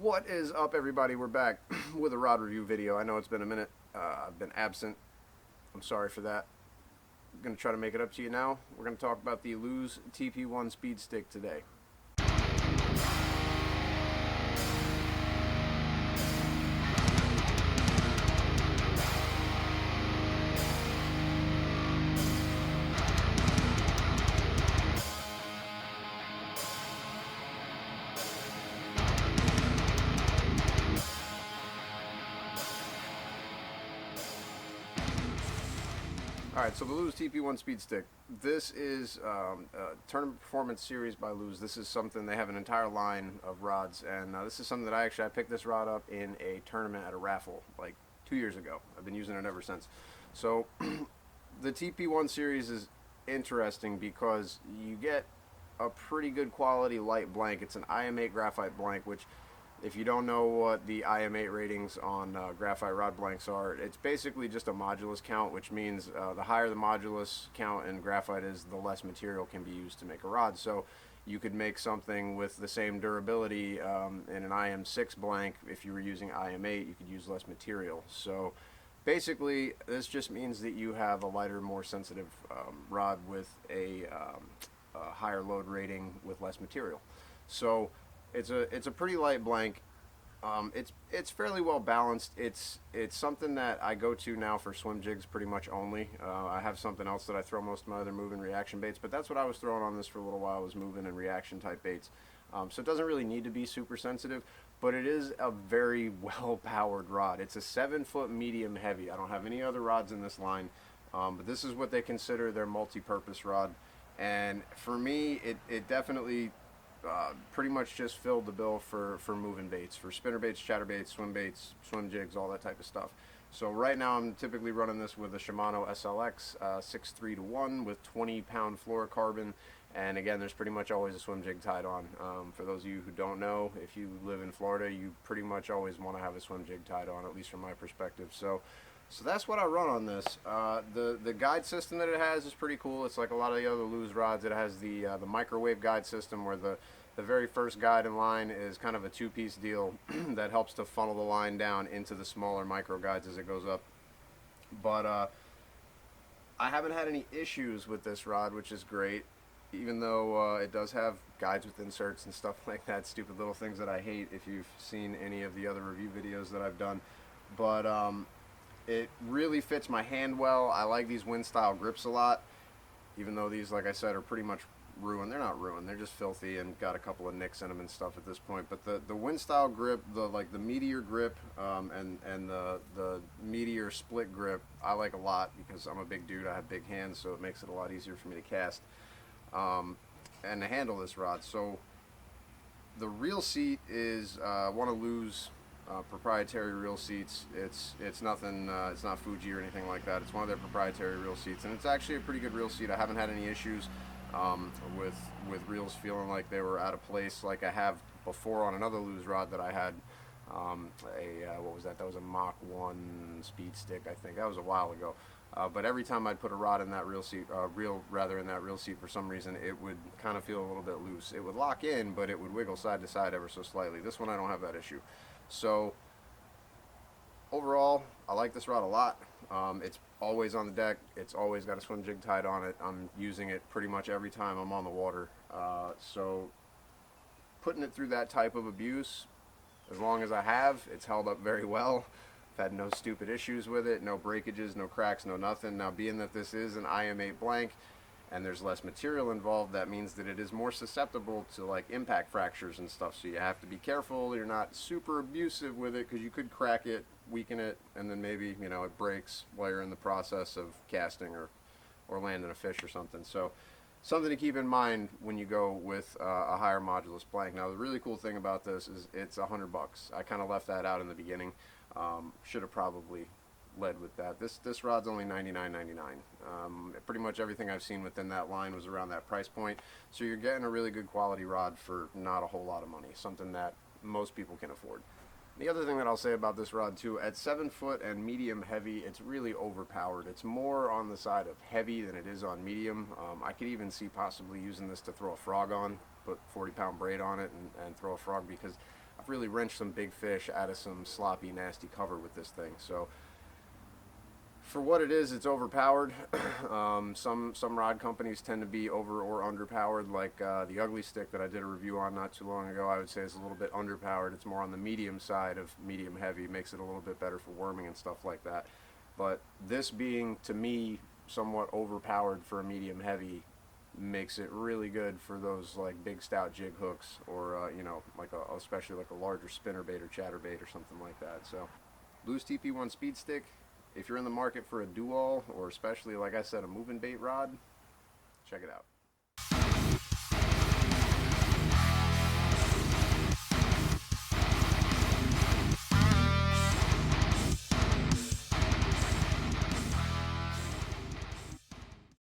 What is up, everybody? We're back with a rod review video. I know it's been a minute. I've been absent. I'm sorry for that. I'm going to try to make it up to you now. We're going to talk about the Lose TP1 Speed Stick today. Alright, so the Lose TP1 Speed Stick. This is a Tournament Performance Series by Lose. This is something, they have an entire line of rods, and this is something that I picked this rod up in a tournament at a raffle like 2 years ago. I've been using it ever since. So the TP1 series is interesting because you get a pretty good quality light blank. It's an IM8 graphite blank, which, if you don't know what the IM8 ratings on graphite rod blanks are, it's basically just a modulus count, which means the higher the modulus count in graphite is, the less material can be used to make a rod. So you could make something with the same durability in an IM6 blank. If you were using IM8, you could use less material. So basically, this just means that you have a lighter, more sensitive rod with a higher load rating with less material. So it's a pretty light blank. It's fairly well balanced. It's something that I go to now for swim jigs pretty much only. I have something else that I throw most of my other move and reaction baits, but that's what I was throwing on this for a little while, was moving and reaction type baits. So it doesn't really need to be super sensitive, but it is a very well powered rod. It's a 7-foot medium heavy. I don't have any other rods in this line, but this is what they consider their multi-purpose rod. And for me, it definitely pretty much just filled the bill for moving baits, for spinner baits, baits, swim jigs, all that type of stuff. So right now I'm typically running this with a Shimano SLX 6.3-1 with 20-pound fluorocarbon, and again, there's pretty much always a swim jig tied on. For those of you who don't know, if you live in Florida, you pretty much always want to have a swim jig tied on, at least from my perspective. So that's what I run on this. The guide system that it has is pretty cool. It's like a lot of the other Lose rods. It has the microwave guide system, where the very first guide in line is kind of a two-piece deal that helps to funnel the line down into the smaller micro guides as it goes up. But I haven't had any issues with this rod, which is great, even though it does have guides with inserts and stuff like that, stupid little things that I hate if you've seen any of the other review videos that I've done. But it really fits my hand well. I like these wind style grips a lot, even though these, like I said, are pretty much ruined. They're not ruined, they're just filthy and got a couple of nicks in them and stuff at this point. But the wind style grip, the Meteor grip, and the Meteor split grip, I like a lot because I'm a big dude. I have big hands, so it makes it a lot easier for me to cast and to handle this rod. So the reel seat is one of Lose proprietary reel seats. It's nothing. It's not Fuji or anything like that. It's one of their proprietary reel seats, and it's actually a pretty good reel seat. I haven't had any issues with reels feeling like they were out of place, like I have before on another Lose rod that I had. What was that? That was a Mach 1 speed stick, I think. That was a while ago. But every time I'd put a rod in that reel seat, in that reel seat, for some reason, it would kind of feel a little bit loose. It would lock in, but it would wiggle side to side ever so slightly. This one, I don't have that issue. So overall, I like this rod a lot. It's always on the deck. It's always got a swim jig tied on it. I'm using it pretty much every time I'm on the water. So putting it through that type of abuse, as long as I have, it's held up very well. I've had no stupid issues with it, no breakages, no cracks, no nothing. Now, being that this is an IM8 blank and there's less material involved, that means that it is more susceptible to like impact fractures and stuff. So you have to be careful. You're not super abusive with it, because you could crack it, weaken it, and then maybe, you know, it breaks while you're in the process of casting or landing a fish or something. So something to keep in mind when you go with a higher modulus blank. Now, the really cool thing about this is it's $100. I kind of left that out in the beginning. Should have probably led with that. This rod's only $99.99. Pretty much everything I've seen within that line was around that price point. So you're getting a really good quality rod for not a whole lot of money, something that most people can afford. The other thing that I'll say about this rod too, at 7 foot and medium heavy, it's really overpowered. It's more on the side of heavy than it is on medium. I could even see possibly using this to throw a frog on, put 40-pound braid on it and throw a frog, because really wrenched some big fish out of some sloppy, nasty cover with this thing. So for what it is, it's overpowered. Some rod companies tend to be over or underpowered, like the Ugly Stick that I did a review on not too long ago. I would say is a little bit underpowered. It's more on the medium side of medium heavy, makes it a little bit better for worming and stuff like that. But this being, to me, somewhat overpowered for a medium heavy makes it really good for those like big stout jig hooks, or you know, like especially like a larger spinnerbait or chatterbait or something like that. So Lew's TP1 Speed Stick. If you're in the market for a do-all, or especially, like I said, a moving bait rod, check it out.